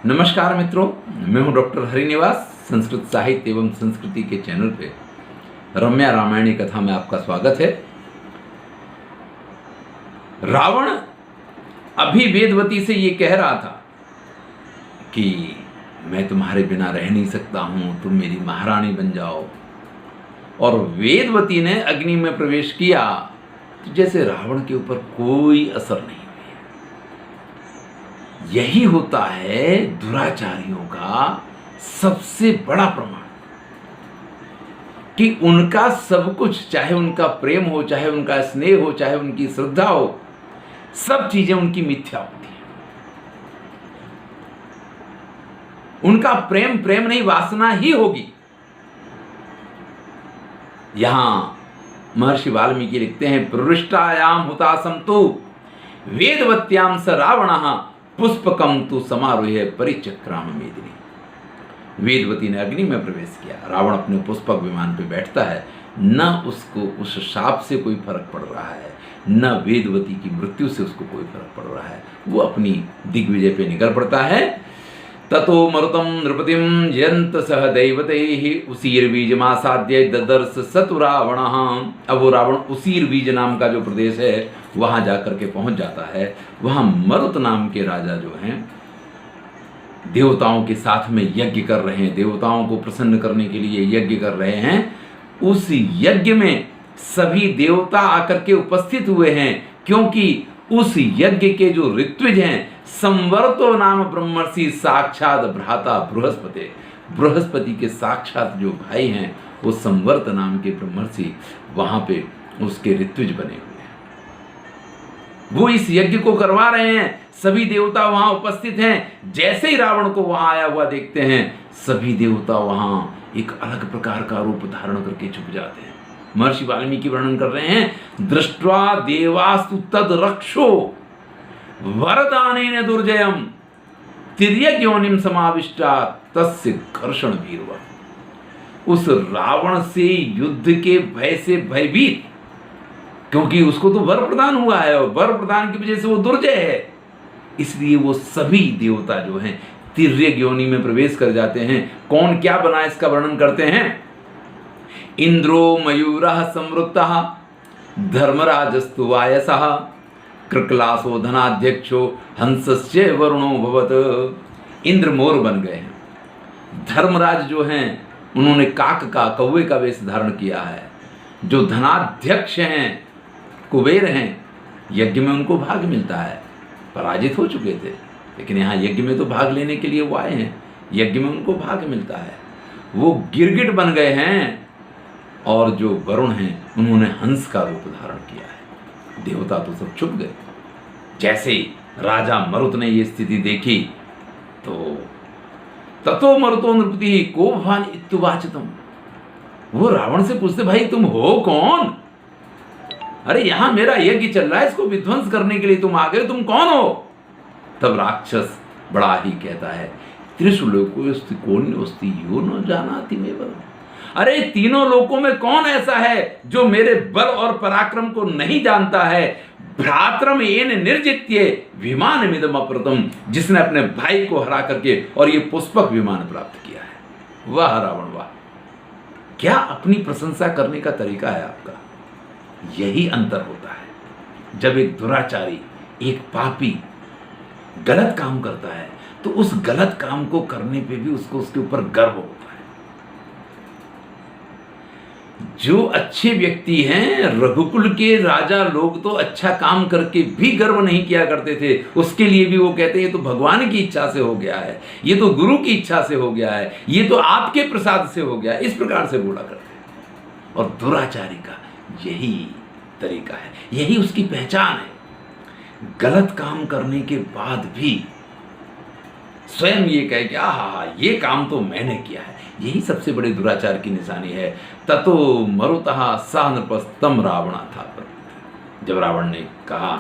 नमस्कार मित्रों, मैं हूं डॉक्टर हरिनिवास। संस्कृत साहित्य एवं संस्कृति के चैनल पे रम्या रामायणी कथा में आपका स्वागत है। रावण अभी वेदवती से ये कह रहा था कि मैं तुम्हारे बिना रह नहीं सकता हूं, तुम मेरी महारानी बन जाओ। और वेदवती ने अग्नि में प्रवेश किया तो जैसे रावण के ऊपर कोई असर नहीं। यही होता है दुराचारियों का सबसे बड़ा प्रमाण कि उनका सब कुछ, चाहे उनका प्रेम हो, चाहे उनका स्नेह हो, चाहे उनकी श्रद्धा हो, सब चीजें उनकी मिथ्या होती हैं। उनका प्रेम प्रेम नहीं, वासना ही होगी। यहां महर्षि वाल्मीकि लिखते हैं, प्रविष्टायाम हुतासम तु वेदवत्याम स रावणः पुष्पकम तु समारोह परिचक्राम मेदिनी। वेदवती ने अग्नि में प्रवेश किया, रावण अपने पुष्पक विमान पे बैठता है। न उसको उस शाप से कोई फर्क पड़ रहा है, न वेदवती की मृत्यु से उसको कोई फर्क पड़ रहा है। वो अपनी दिग्विजय पे निकल पड़ता है। ततो मरुतम नृपतिम यंत सह दैवतैः उसीर्बीजमासाद्य ददर्श सतु रावणः। अब वो रावण उसीर्बीज नाम का जो प्रदेश है वहां जाकर के पहुंच जाता है। वहां मरुत नाम के राजा जो हैं, देवताओं के साथ में यज्ञ कर रहे हैं, देवताओं को प्रसन्न करने के लिए यज्ञ कर रहे हैं। उस यज्ञ में सभी देवता आकर के उपस्थित हुए हैं, क्योंकि उस यज्ञ के जो ऋत्विज हैं, संवर्तो नाम ब्रह्मर्षि साक्षात भ्राता बृहस्पति, बृहस्पति के साक्षात जो भाई हैं वो संवर्त नाम के ब्रह्मर्षि वहां पे उसके ऋत्विज बने हुए हैं। वो इस यज्ञ को करवा रहे हैं, सभी देवता वहां उपस्थित हैं। जैसे ही रावण को वहां आया हुआ देखते हैं, सभी देवता वहां एक अलग प्रकार का रूप धारण करके छुप जाते हैं। महर्षि वाल्मीकि वर्णन कर रहे हैं, दृष्ट्वा देवास्तु तद रक्षो वरदानेन दुर्जयम तिर्यक योनिम समाविष्टा तस्य घर्षण भीरवा। उस रावण से युद्ध के भय से भयभीत, क्योंकि उसको तो वर प्रदान हुआ है और वर प्रदान की वजह से वो दुर्जय है, इसलिए वो सभी देवता जो हैं तिर्यक योनि में प्रवेश कर जाते हैं। कौन क्या बना इसका वर्णन करते हैं। इंद्रो मयूरः संवृत्तः धर्मराजस्तु वायसः कृकलासो धनाध्यक्षो हंसस्य वरुणो भवत। इंद्र मोर बन गए हैं, धर्मराज जो हैं उन्होंने काक का, कौवे का वेश धारण किया है। जो धनाध्यक्ष हैं, कुबेर हैं, यज्ञ में उनको भाग मिलता है। पराजित हो चुके थे, लेकिन यहाँ यज्ञ में तो भाग लेने के लिए वो आए हैं, यज्ञ में उनको भाग मिलता है। वो गिरगिट बन गए हैं, और जो वरुण हैं उन्होंने हंस का रूप धारण किया है। देवता तो सब चुप गए। जैसे राजा मरुत ने ये स्थिति देखी तो ततो मरुतो नृपति को भवान इत्युवाचितम। वो रावण से पूछते, भाई तुम हो कौन? अरे यहां मेरा यज्ञ चल रहा है, इसको विध्वंस करने के लिए तुम आ गए, तुम कौन हो? तब राक्षस बड़ा ही कहता है, त्रिषु लोकोस्ति कोन्योस्ति यो न जानाति मे बलम्। अरे तीनों लोकों में कौन ऐसा है जो मेरे बल और पराक्रम को नहीं जानता है। भ्रातरम येन निर्जित्य विमानमिदम अप्रतम, जिसने अपने भाई को हरा करके और ये पुष्पक विमान प्राप्त किया है। वाह रावण वाह, क्या अपनी प्रशंसा करने का तरीका है आपका। यही अंतर होता है। जब एक दुराचारी, एक पापी गलत काम करता है तो उस गलत काम को करने पे भी उसको उसके ऊपर गर्व होता है। जो अच्छे व्यक्ति हैं, रघुकुल के राजा लोग तो अच्छा काम करके भी गर्व नहीं किया करते थे। उसके लिए भी वो कहते हैं ये तो भगवान की इच्छा से हो गया है, ये तो गुरु की इच्छा से हो गया है, ये तो आपके प्रसाद से हो गया है, इस प्रकार से बोला करते हैं। और दुराचारी का यही तरीका है, यही उसकी पहचान है। गलत काम करने के बाद भी स्वयं ये कहे कि आहा ये काम तो मैंने किया है, यही सबसे बड़े दुराचार की निशानी है। ततो मरुतः स नृपस्तम रावण था। जब रावण ने कहा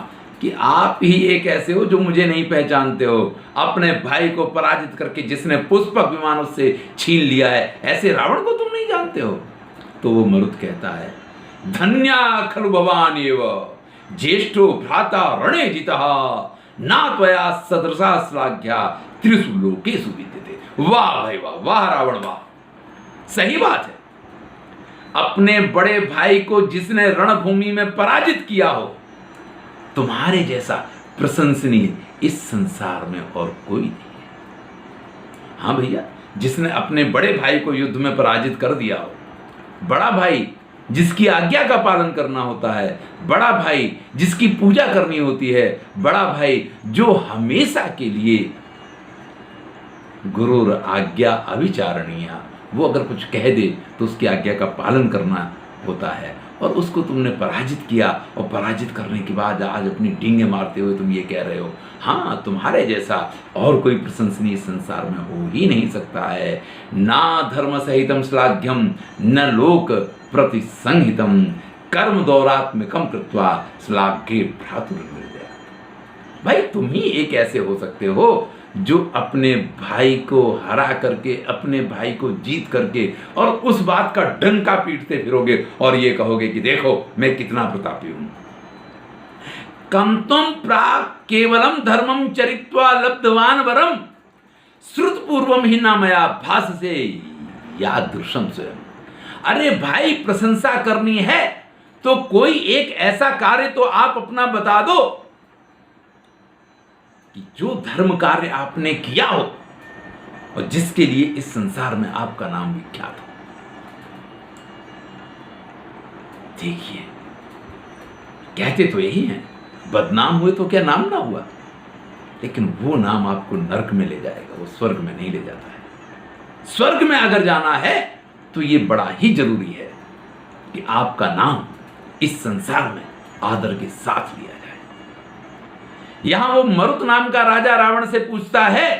कि आप ही एक ऐसे हो जो मुझे नहीं पहचानते हो, अपने भाई को पराजित करके जिसने पुष्पक विमान उससे छीन लिया है, ऐसे रावण को तुम नहीं जानते हो। तो वो मरुत कहता है, धन्या खलु भवान एव ज्येष्ठो भ्राता रणे जितः ना त्वया सदृशा श्लाघ्या त्रिषु लोकेषु विद्यते। वाह भाई वाह, वाह रावण वाह, सही बात है। अपने बड़े भाई को जिसने रणभूमि में पराजित किया हो, तुम्हारे जैसा प्रशंसनीय इस संसार में और कोई नहीं है। हाँ भैया, जिसने अपने बड़े भाई को युद्ध में पराजित कर दिया हो, बड़ा भाई जिसकी आज्ञा का पालन करना होता है, बड़ा भाई जिसकी पूजा करनी होती है, बड़ा भाई जो हमेशा के लिए गुरुर आज्ञा अविचारणीय, वो अगर कुछ कह दे तो उसकी आज्ञा का पालन करना होता है, और उसको तुमने पराजित किया, और पराजित करने के बाद आज अपनी डींगे मारते हुए तुम ये कह रहे हो, हाँ तुम्हारे जैसा और कोई प्रशंसनीय संसार में हो ही नहीं सकता है। ना धर्म सहितम श्लाघ्यम न लोक प्रतिसंहितम कर्म दौरात्मकम कृत्वा श्लाघ्ये भ्रातुर्निर्दया। भाई तुम ही एक ऐसे हो सकते हो जो अपने भाई को हरा करके, अपने भाई को जीत करके, और उस बात का डंका पीटते फिरोगे और ये कहोगे कि देखो मैं कितना प्रतापी हूं। कम तुम प्राक केवलम धर्मम चरित्वा लब्धवान वरम श्रुत पूर्वम ही ना मया भास से यादृशम स्वयं। अरे भाई, प्रशंसा करनी है तो कोई एक ऐसा कार्य तो आप अपना बता दो कि जो धर्म कार्य आपने किया हो और जिसके लिए इस संसार में आपका नाम विख्यात हो। देखिए, कहते तो यही हैं, बदनाम हुए तो क्या नाम ना हुआ, लेकिन वो नाम आपको नरक में ले जाएगा, वो स्वर्ग में नहीं ले जाता है। स्वर्ग में अगर जाना है तो ये बड़ा ही जरूरी है कि आपका नाम इस संसार में आदर के साथ लिया जाए। यहां वो मरुत नाम का राजा रावण से पूछता है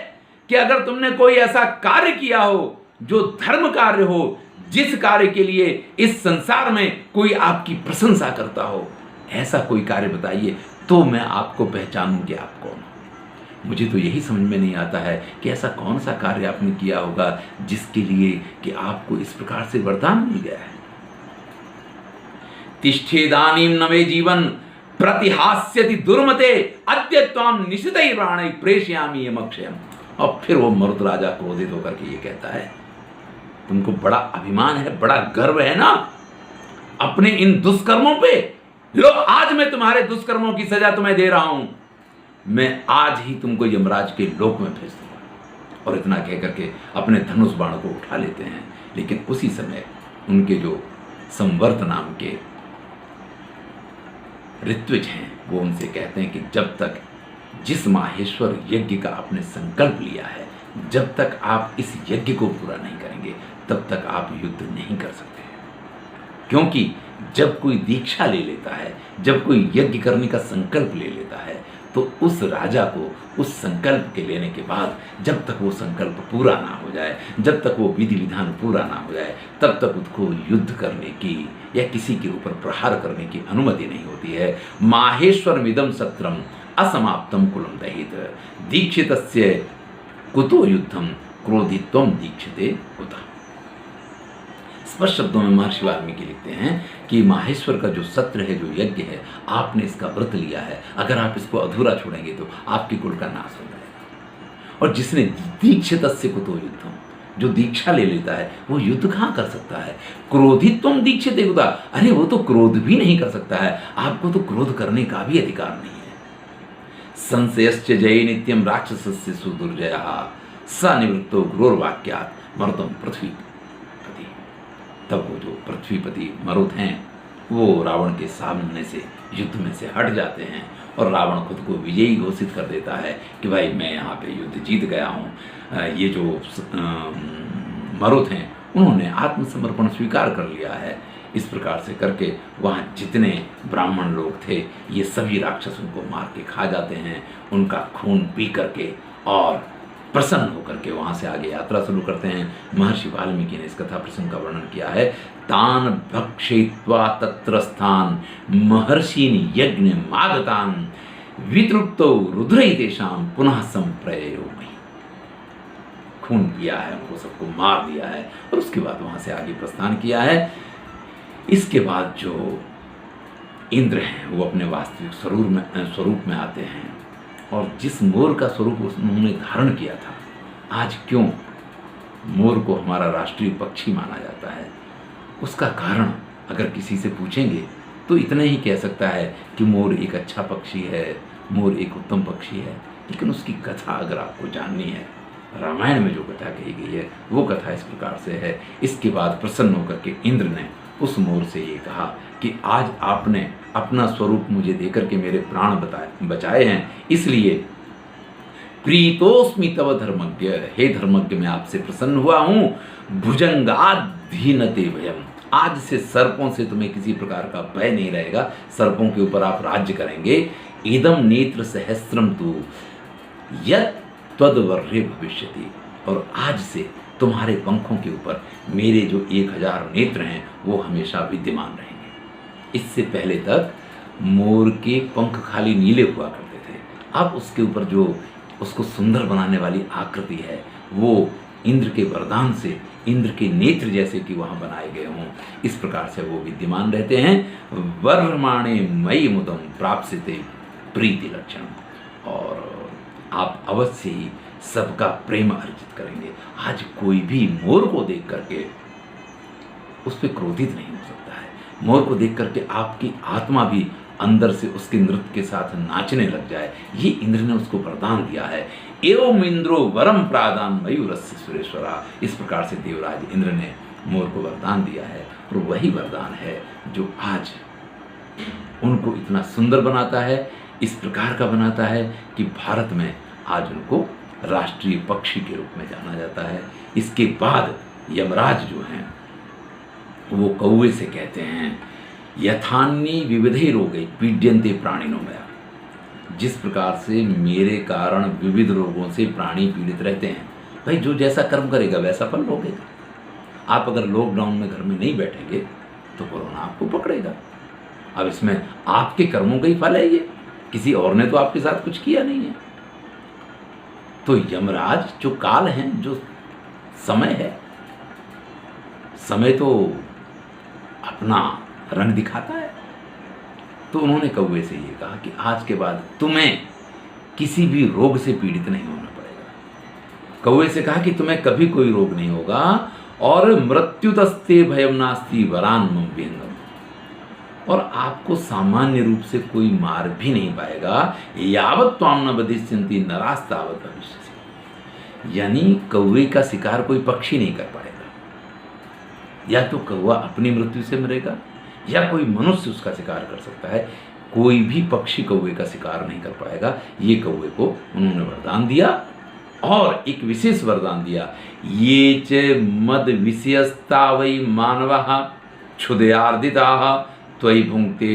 कि अगर तुमने कोई ऐसा कार्य किया हो जो धर्म कार्य हो, जिस कार्य के लिए इस संसार में कोई आपकी प्रशंसा करता हो, ऐसा कोई कार्य बताइए तो मैं आपको पहचानूं कि आप कौन हो। मुझे तो यही समझ में नहीं आता है कि ऐसा कौन सा कार्य आपने किया होगा जिसके लिए कि आपको इस प्रकार से वरदान मिल गया है। तिष्ठेदानीम नवे जीवन प्रतिहास्यति दुर्मते अद्य त्वाम निशितै प्राणै प्रेषयामि यमक्षयम्। और फिर वो मरुत राजा क्रोधित होकर के ये कहता है, तुमको बड़ा अभिमान है, बड़ा गर्व है ना अपने इन दुष्कर्मों पे। लो, आज मैं तुम्हारे दुष्कर्मों की सजा तुम्हें दे रहा हूं, मैं आज ही तुमको यमराज के लोक में भेज दूंगा। और इतना कह करके अपने धनुष बाण को उठा लेते हैं। लेकिन उसी समय उनके जो संवर्त नाम के ऋत्विज हैं वो उनसे कहते हैं कि जब तक जिस माहेश्वर यज्ञ का आपने संकल्प लिया है, जब तक आप इस यज्ञ को पूरा नहीं करेंगे तब तक आप युद्ध नहीं कर सकते। क्योंकि जब कोई दीक्षा ले लेता है, जब कोई यज्ञ करने का संकल्प ले लेता है, तो उस राजा को उस संकल्प के लेने के बाद जब तक वो संकल्प पूरा ना हो जाए, जब तक वो विधि विधान पूरा ना हो जाए, तब तक उसको युद्ध करने की या किसी के ऊपर प्रहार करने की अनुमति नहीं होती है। माहेश्वरमिदं सत्रम असमाप्तम कुलम दहित दीक्षितस्य कुतो युद्धम क्रोधित्वम दीक्षिते कुतः। स्पष्ट शब्दों में महर्षि वाल्मीकि लिखते हैं कि माहेश्वर का जो सत्र है, जो यज्ञ है, आपने इसका व्रत लिया है, अगर आप इसको अधूरा छोड़ेंगे तो आपके कुल का नाश हो जाएगा। और जिसने दीक्षितस्य कुतो युद्धम, जो दीक्षा ले लेता है वो युद्ध कहाँ कर सकता है। क्रोधित्वम दीक्षिते कुतः, अरे वो तो क्रोध भी नहीं कर सकता है, आपको तो क्रोध करने का भी अधिकार नहीं है। संशयश्च जये नित्यम राक्षसस्य सुदुर्जयः स निवृत्तो गुरोर्वाक्यात् मरुतं पृथ्वीपति। तब वो जो पृथ्वीपति मरुत हैं वो रावण के सामने से युद्ध में से हट जाते हैं और रावण खुद को विजयी घोषित कर देता है कि भाई मैं यहाँ पे युद्ध जीत गया हूँ। ये जो मरुत हैं उन्होंने आत्मसमर्पण स्वीकार कर लिया है। इस प्रकार से करके वहाँ जितने ब्राह्मण लोग थे ये सभी राक्षस उनको मार के खा जाते हैं, उनका खून पी करके और प्रसन्न होकर के वहाँ से आगे यात्रा शुरू करते हैं। महर्षि वाल्मीकि ने इस कथा प्रसंग का वर्णन किया है। तान भक्षयित्वा तत्र स्थान महर्षीन् यज्ञ मागतान वितृप्तो रुद्रैतेषां पुनः संप्रयो मयि। खून पिया है, उनको सबको मार दिया है और उसके बाद वहाँ से आगे प्रस्थान किया है। इसके बाद जो इंद्र हैं वो अपने वास्तविक स्वरूप में आते हैं और जिस मोर का स्वरूप उन्होंने धारण किया था, आज क्यों मोर को हमारा राष्ट्रीय पक्षी माना जाता है, उसका कारण अगर किसी से पूछेंगे तो इतना ही कह सकता है कि मोर एक अच्छा पक्षी है, मोर एक उत्तम पक्षी है। लेकिन उसकी कथा अगर आपको जाननी है, रामायण में जो कथा कही गई है वो कथा इस प्रकार से है। इसके बाद प्रसन्न होकर के इंद्र ने उस मोर से ये कहा कि आज आपने अपना स्वरूप मुझे देकर के मेरे प्राण बचाए हैं, इसलिए प्रीतोस्मि तव धर्मज्ञ, हे धर्मज्ञ मैं आपसे प्रसन्न हुआ हूं। भुजंगाधीनते भयम, आज से सर्पों से तुम्हें किसी प्रकार का भय नहीं रहेगा, सर्पों के ऊपर आप राज्य करेंगे। इदम नेत्र सहस्त्रम तु यत् त्वद्वर्रे भविष्यति, और आज से तुम्हारे पंखों के ऊपर मेरे जो 1000 नेत्र हैं वो हमेशा विद्यमान रहेंगे। इससे पहले तक मोर के पंख खाली नीले हुआ करते थे, अब उसके ऊपर जो उसको सुंदर बनाने वाली आकृति है वो इंद्र के वरदान से इंद्र के नेत्र जैसे कि वहाँ बनाए गए हों, इस प्रकार से वो विद्यमान रहते हैं। वर्माणे मयि मुदम प्राप्स्यते प्रीति लक्षण, और आप अवश्य ही सबका प्रेम अर्जित करेंगे। आज कोई भी मोर को देख करके उस पर क्रोधित नहीं हो सकता है। मोर को देख करके आपकी आत्मा भी अंदर से उसके नृत्य के साथ नाचने लग जाए, ये इंद्र ने उसको वरदान दिया है। एवं इंद्रो वरम प्रादान मयूरस्य सुरेश्वरा, इस प्रकार से देवराज इंद्र ने मोर को वरदान दिया है, और वही वरदान है जो आज उनको इतना सुंदर बनाता है, इस प्रकार का बनाता है कि भारत में आज उनको राष्ट्रीय पक्षी के रूप में जाना जाता है। इसके बाद यमराज जो हैं वो कौवे से कहते हैं यथान्नी विविधे रोगे पीड्यन्ते प्राणिनो मया, जिस प्रकार से मेरे कारण विविध रोगों से प्राणी पीड़ित रहते हैं, भाई जो जैसा कर्म करेगा वैसा फल भोगेगा। आप अगर लॉकडाउन में घर में नहीं बैठेंगे तो कोरोना आपको पकड़ेगा। अब इसमें आपके कर्मों का ही फल है, ये किसी और ने तो आपके साथ कुछ किया नहीं है। तो यमराज जो काल है, जो समय है, समय तो अपना रंग दिखाता है। तो उन्होंने कौवे से ये कहा कि आज के बाद तुम्हें किसी भी रोग से पीड़ित नहीं होना पड़ेगा। कौवे से कहा कि तुम्हें कभी कोई रोग नहीं होगा, और मृत्युतस्ते भयम नास्ति वरान मम विहंगम, और आपको सामान्य रूप से कोई मार भी नहीं पाएगा। यावत त्वाम न बधिष्यन्ति नरास्तावत भविष्यसि, यानी कौवे का शिकार कोई पक्षी नहीं कर पाएगा। या तो कौवा अपनी मृत्यु से मरेगा या कोई मनुष्य उसका शिकार कर सकता है, कोई भी पक्षी कौवे का शिकार नहीं कर पाएगा। ये कौवे को उन्होंने वरदान दिया, और एक विशेष वरदान दिया, ये च मद विषयस्ता वै मानवः क्षुदयार्दिताः त्वयि भुंक्ते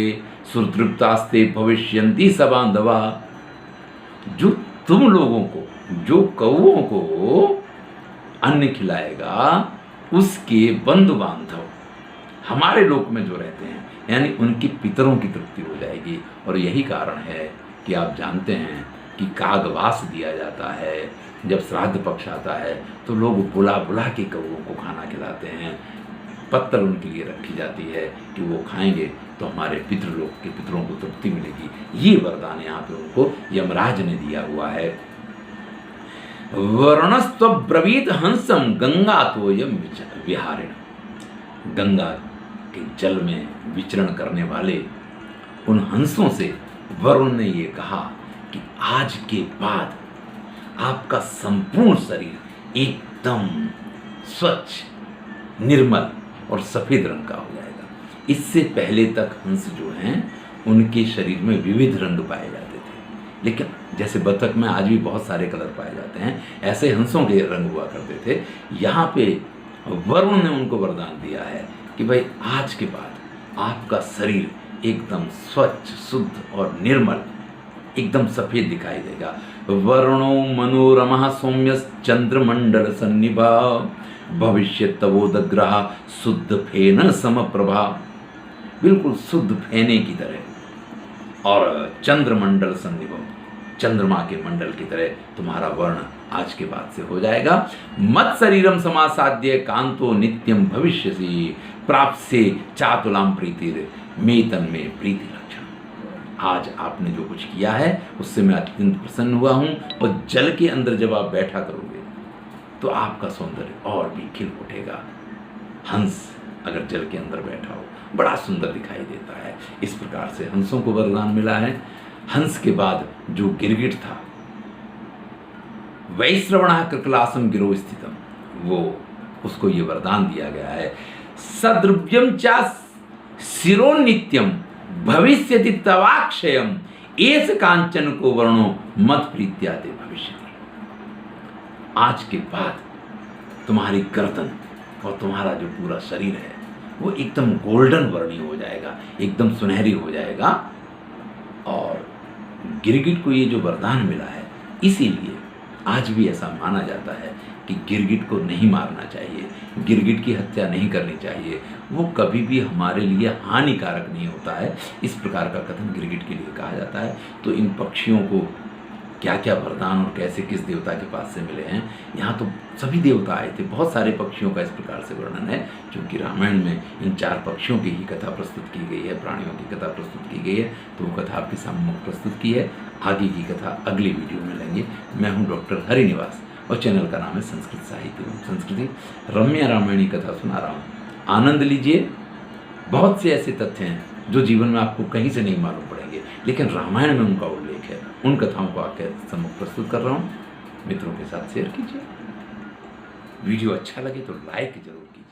सुतृप्तास्ते भविष्यन्ति स बांधवा। जो तुम लोगों को, जो कौवों को अन्न खिलाएगा, उसके बंधु बांधव हमारे लोक में जो रहते हैं, यानी उनकी पितरों की तृप्ति हो जाएगी। और यही कारण है कि आप जानते हैं कि कागवास दिया जाता है। जब श्राद्ध पक्ष आता है तो लोग बुला बुला के कौवों को खाना खिलाते हैं, पत्तल उनके लिए रखी जाती है कि वो खाएंगे तो हमारे पितृलोक के पितरों को तृप्ति मिलेगी। ये वरदान यहाँ पे उनको यमराज ने दिया हुआ है। वर्णस्त्वब्रवीत हंसम गंगा तोयम विहारिण, गंगा के जल में विचरण करने वाले उन हंसों से वरुण ने ये कहा कि आज के बाद आपका संपूर्ण शरीर एकदम स्वच्छ, निर्मल और सफेद रंग का हो जाएगा। इससे पहले तक हंस जो हैं उनके शरीर में विविध रंग पाए जाते थे, लेकिन जैसे बतख में आज भी बहुत सारे कलर पाए जाते हैं, ऐसे हंसों के रंग हुआ करते थे। यहाँ पे वरुण ने उनको वरदान दिया है कि भाई आज के बाद आपका शरीर एकदम स्वच्छ, शुद्ध और निर्मल, एकदम सफेद दिखाई देगा। वरुणो मनोरमा सौम्य चंद्रमंडल सन्निभा भविष्य तवोदग्रह शुद्ध फेन समप्रभा, बिल्कुल शुद्ध फेने की तरह और चंद्रमंडल सन्निभम, चंद्रमा के मंडल की तरह तुम्हारा वर्ण आज के बाद से हो जाएगा। मत शरीरम समासाद्य कांतो नित्यम भविष्यसि प्राप्त से चातुलाम प्रीतिर मेतन में प्रीति लक्षण। आज आपने जो कुछ किया है उससे मैं अत्यंत प्रसन्न हुआ हूँ। और जल के अंदर जब आप बैठा करोगे तो आपका सौंदर्य और भी खिल उठेगा। हंस अगर जल के अंदर बैठा हो बड़ा सुंदर दिखाई देता है। इस प्रकार से हंसों को वरदान मिला है। हंस के बाद जो गिरगिट था, वैश्रवणः कृकलासम गिरो स्थितम, वो उसको ये वरदान दिया गया है, सद्रव्यम चा शिरो नित्यम भविष्यति तवाक्षयम एस कांचन को वर्णो मत प्रीत्याते भविष्यति। आज के बाद तुम्हारी गर्दन और तुम्हारा जो पूरा शरीर है वो एकदम गोल्डन वर्णी हो जाएगा, एकदम सुनहरी हो जाएगा। और गिरगिट को ये जो वरदान मिला है, इसीलिए आज भी ऐसा माना जाता है कि गिरगिट को नहीं मारना चाहिए, गिरगिट की हत्या नहीं करनी चाहिए, वो कभी भी हमारे लिए हानिकारक नहीं होता है। इस प्रकार का कथन गिरगिट के लिए कहा जाता है। तो इन पक्षियों को क्या क्या वरदान और कैसे किस देवता के पास से मिले हैं, यहाँ तो सभी देवता आए थे। बहुत सारे पक्षियों का इस प्रकार से वर्णन है, क्योंकि रामायण में इन 4 पक्षियों की ही कथा प्रस्तुत की गई है, प्राणियों की कथा प्रस्तुत की गई है। तो वो कथा आपके सामने प्रस्तुत की है। आगे की कथा अगली वीडियो में लेंगे। मैं हूँ डॉक्टर हरिनिवास और चैनल का नाम है संस्कृत साहित्य एवं संस्कृति। रम्य रामायणी कथा सुना रहा हूँ, आनंद लीजिए। बहुत से ऐसे तथ्य हैं जो जीवन में आपको कहीं से नहीं मालूम पड़ेंगे, लेकिन रामायण में उनका उल्लेख है। उन कथाओं को आपके सम्मुख प्रस्तुत कर रहा हूँ। मित्रों के साथ शेयर कीजिए। वीडियो अच्छा लगे तो लाइक जरूर कीजिए।